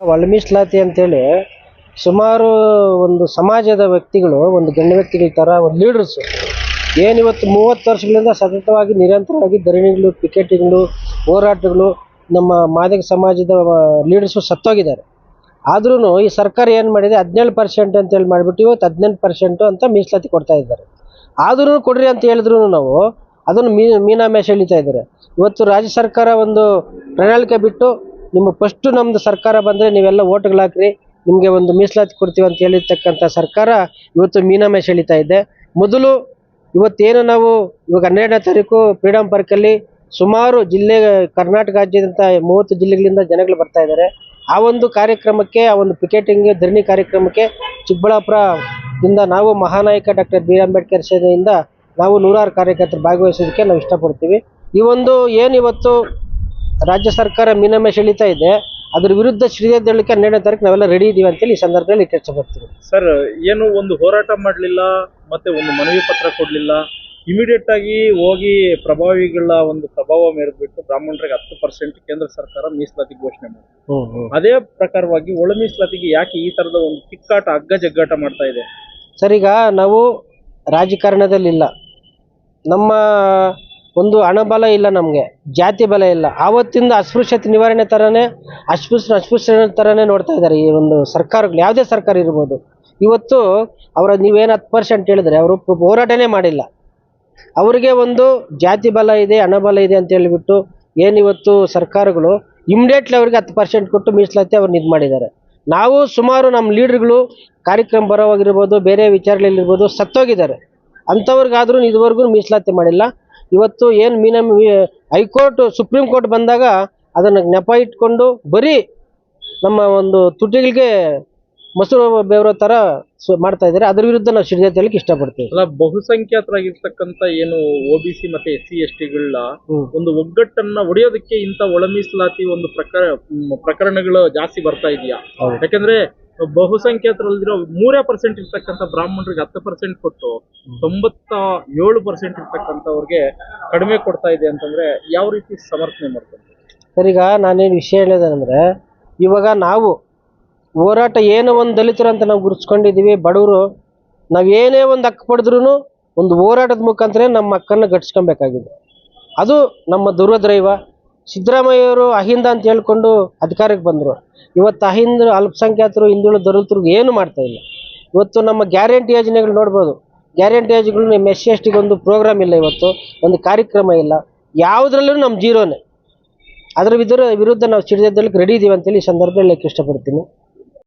ಒಳ ಮೀಸಲಾತಿ ಅಂತೇಳಿ ಸುಮಾರು ಒಂದು ಸಮಾಜದ ವ್ಯಕ್ತಿಗಳು, ಒಂದು ಗಣ್ಯ ವ್ಯಕ್ತಿಗಳ ಥರ ಒಂದು ಲೀಡರ್ಸ್ ಏನಿವತ್ತು 30 ವರ್ಷಗಳಿಂದ ಸತತವಾಗಿ ನಿರಂತರವಾಗಿ ಧರಣಿಗಳು, ಪಿಕೆಟಿಂಗ್ಗಳು, ಹೋರಾಟಗಳು ನಮ್ಮ ಮಾದಿಗ ಸಮಾಜದ ಲೀಡರ್ಸು ಸತ್ತೋಗಿದ್ದಾರೆ. ಆದ್ರೂ ಈ ಸರ್ಕಾರ ಏನು ಮಾಡಿದೆ, 17% ಅಂತೇಳಿ ಮಾಡಿಬಿಟ್ಟು ಇವತ್ತು 18% ಅಂತ ಮೀಸಲಾತಿ ಕೊಡ್ತಾ ಇದ್ದಾರೆ. ಆದ್ರೂ ಕೊಡ್ರಿ ಅಂತ ಹೇಳಿದ್ರು ನಾವು ಅದನ್ನು ಮೀನಾಮೇಷ ಎಳಿತಾ ಇದ್ದಾರೆ. ಇವತ್ತು ರಾಜ್ಯ ಸರ್ಕಾರ ಒಂದು ಪ್ರಣಾಳಿಕೆ ಬಿಟ್ಟು ನಿಮ್ಮ ಫಸ್ಟು ನಮ್ಮದು ಸರ್ಕಾರ ಬಂದರೆ ನೀವೆಲ್ಲ ಓಟ್ಗಳು ಹಾಕ್ರಿ, ನಿಮಗೆ ಒಂದು ಮೀಸಲಾತಿ ಕೊಡ್ತೀವಿ ಅಂತ ಹೇಳಿರ್ತಕ್ಕಂಥ ಸರ್ಕಾರ ಇವತ್ತು ಮೀನಾಮೇಷ ಎಳಿತಾ ಇದೆ. ಮೊದಲು ಇವತ್ತೇನು ನಾವು ಇವಾಗ 12ನೇ ತಾರೀಕು ಫ್ರೀಡಮ್ ಪಾರ್ಕಲ್ಲಿ ಸುಮಾರು ಜಿಲ್ಲೆ, ಕರ್ನಾಟಕ ರಾಜ್ಯದಂಥ 30 ಜಿಲ್ಲೆಗಳಿಂದ ಜನಗಳು ಬರ್ತಾ ಇದ್ದಾರೆ. ಆ ಒಂದು ಕಾರ್ಯಕ್ರಮಕ್ಕೆ, ಆ ಒಂದು ಪಿಕೆಟಿಂಗ್ ಧರಣಿ ಕಾರ್ಯಕ್ರಮಕ್ಕೆ ಚಿಕ್ಕಬಳ್ಳಾಪುರದಿಂದ ನಾವು ಮಹಾನಾಯಕ ಡಾಕ್ಟರ್ ಬಿ ಆರ್ ಅಂಬೇಡ್ಕರ್ ಸೇನೆಯಿಂದ ನಾವು 106 ಕಾರ್ಯಕರ್ತರು ಭಾಗವಹಿಸೋದಕ್ಕೆ ನಾವು ಇಷ್ಟಪಡ್ತೀವಿ. ಈ ಒಂದು ಏನಿವತ್ತು ರಾಜ್ಯ ಸರ್ಕಾರ ಮೀನಾಮೇಷ ಎಳಿತಾ ಇದೆ, ಅದ್ರ ವಿರುದ್ಧ ಶ್ರೀದೇಳಕ್ಕೆ 12ನೇ ತಾರೀಕು ನಾವೆಲ್ಲ ರೆಡಿ ಇದೀವಿ ಅಂತೇಳಿ ಈ ಸಂದರ್ಭದಲ್ಲಿ ಬರ್ತೀವಿ. ಸರ್, ಏನು ಒಂದು ಹೋರಾಟ ಮಾಡಲಿಲ್ಲ, ಮತ್ತೆ ಒಂದು ಮನವಿ ಪತ್ರ ಕೊಡಲಿಲ್ಲ, ಇಮಿಡಿಯೇಟ್ ಆಗಿ ಹೋಗಿ ಪ್ರಭಾವಿಗಳ ಒಂದು ಪ್ರಭಾವ ಮೇರೆದ್ಬಿಟ್ಟು ಬ್ರಾಹ್ಮಣರಿಗೆ 10% ಕೇಂದ್ರ ಸರ್ಕಾರ ಮೀಸಲಾತಿ ಘೋಷಣೆ ಮಾಡಿದೆ. ಅದೇ ಪ್ರಕಾರವಾಗಿ ಒಳ ಮೀಸಲಾತಿಗೆ ಯಾಕೆ ಈ ತರದ ಒಂದು ಕಿಕ್ಕಾಟ, ಹಗ್ಗ ಜಗ್ಗಾಟ ಮಾಡ್ತಾ ಇದೆ? ಸರ್, ಈಗ ನಾವು ರಾಜಕಾರಣದಲ್ಲಿಲ್ಲ, ನಮ್ಮ ಒಂದು ಹಣಬಲ ಇಲ್ಲ, ನಮಗೆ ಜಾತಿ ಬಲ ಇಲ್ಲ. ಆವತ್ತಿಂದ ಅಸ್ಪೃಶ್ಯತೆ ನಿವಾರಣೆ ಥರನೇ ಅಸ್ಪೃಶ್ಯ ಥರನೇ ನೋಡ್ತಾ ಇದ್ದಾರೆ ಈ ಒಂದು ಸರ್ಕಾರಗಳು, ಯಾವುದೇ ಸರ್ಕಾರ ಇರ್ಬೋದು. ಇವತ್ತು ನೀವೇನು 10% ಹೇಳಿದ್ರೆ ಅವರು ಹೋರಾಟನೇ ಮಾಡಿಲ್ಲ. ಅವರಿಗೆ ಒಂದು ಜಾತಿ ಬಲ ಇದೆ, ಹಣಬಲ ಇದೆ ಅಂತ ಹೇಳಿಬಿಟ್ಟು ಏನಿವತ್ತು ಸರ್ಕಾರಗಳು ಇಮಿಡಿಯೇಟ್ಲಿ ಅವರಿಗೆ 10% ಕೊಟ್ಟು ಮೀಸಲಾತಿ ಅವ್ರನ್ನ ಇದು ಮಾಡಿದ್ದಾರೆ. ನಾವು ಸುಮಾರು ನಮ್ಮ ಲೀಡರ್ಗಳು ಕಾರ್ಯಕ್ರಮ ಬರೋವಾಗಿರ್ಬೋದು, ಬೇರೆ ವಿಚಾರಗಳಿರ್ಬೋದು ಸತ್ತೋಗಿದ್ದಾರೆ. ಅಂಥವ್ರಿಗಾದ್ರೂ ಇದುವರೆಗೂ ಮೀಸಲಾತಿ ಮಾಡಿಲ್ಲ. ಇವತ್ತು ಏನು ಹೈಕೋರ್ಟ್, ಸುಪ್ರೀಂ ಕೋರ್ಟ್ ಬಂದಾಗ ಅದನ್ನು ನೆಪ ಇಟ್ಕೊಂಡು ಬರೀ ನಮ್ಮ ಒಂದು ತುಟಿಗಳಿಗೆ ಮೊಸರು ಬೇವರೋ ಥರ ಮಾಡ್ತಾ ಇದ್ದಾರೆ. ಅದ್ರ ವಿರುದ್ಧ ನಾವು ಸಿಡಿದೆ ಹೇಳಕ್ಕೆ ಇಷ್ಟಪಡ್ತೀವಿ. ಅಲ್ಲ, ಬಹುಸಂಖ್ಯಾತರಾಗಿರ್ತಕ್ಕಂಥ ಏನು OBC ಮತ್ತೆ SC STಗಳ ಒಂದು ಒಗ್ಗಟ್ಟನ್ನ ಒಡೆಯೋದಕ್ಕೆ ಇಂಥ ಒಳ ಮೀಸಲಾತಿ ಒಂದು ಪ್ರಕರಣಗಳು ಜಾಸ್ತಿ ಬರ್ತಾ ಇದೆಯಾ? ಯಾಕಂದ್ರೆ ಬಹುಸಂಖ್ಯಾತರಲ್ಲಿರೋ 3% ಇರ್ತಕ್ಕಂಥ ಬ್ರಾಹ್ಮಣರಿಗೆ 10% ಕೊಟ್ಟು 97% ಇರ್ತಕ್ಕಂಥವ್ರಿಗೆ ಕಡಿಮೆ ಕೊಡ್ತಾ ಇದೆ ಅಂತಂದ್ರೆ ಯಾವ ರೀತಿ ಸಮರ್ಥನೆ ಮಾಡ್ತಾರೆ? ಸರ್, ಈಗ ನಾನೇನು ವಿಷಯ ಹೇಳಿದೆ ಇವಾಗ ನಾವು ಹೋರಾಟ ಏನೋ ಒಂದು ದಲಿತರು ಅಂತ ನಾವು ಗುರುತಿಸ್ಕೊಂಡಿದ್ದೀವಿ. ಬಡವರು ನಾವೇನೇ ಒಂದು ಹಕ್ಕು ಪಡೆದ್ರೂ ಒಂದು ಹೋರಾಟದ ಮುಖಾಂತರ ನಮ್ಮ ಹಕ್ಕನ್ನು ಗಟ್ಟಿಸ್ಕೊಬೇಕಾಗಿದೆ. ಅದು ನಮ್ಮ ದುರ್ದೈವ. ಸಿದ್ದರಾಮಯ್ಯವರು ಅಹಿಂದ ಅಂತ ಹೇಳ್ಕೊಂಡು ಅಧಿಕಾರಕ್ಕೆ ಬಂದರು. ಇವತ್ತು ಅಹಿಂದ, ಅಲ್ಪಸಂಖ್ಯಾತರು, ಹಿಂದುಳಿದ ದಲಿತರಿಗೆ ಏನು ಮಾಡ್ತಾ ಇಲ್ಲ. ಇವತ್ತು ನಮ್ಮ ಗ್ಯಾರಂಟಿ ಯೋಜನೆಗಳು ನೋಡ್ಬೋದು. ಗ್ಯಾರಂಟಿ ಯೋಜನೆಗಳು ನಮ್ಮ SC STಗೆ ಒಂದು ಪ್ರೋಗ್ರಾಮ್ ಇಲ್ಲ, ಇವತ್ತು ಒಂದು ಕಾರ್ಯಕ್ರಮ ಇಲ್ಲ, ಯಾವುದ್ರಲ್ಲೂ ನಮ್ಮ ಜೀರೋನೇ. ಅದರ ವಿರುದ್ಧ ನಾವು ಸಿಡಿದಕ್ಕೆ ರೆಡಿ ಇದೀವಿ ಅಂತೇಳಿ ಈ ಸಂದರ್ಭದಲ್ಲಿ ಇಷ್ಟಪಡ್ತೀನಿ.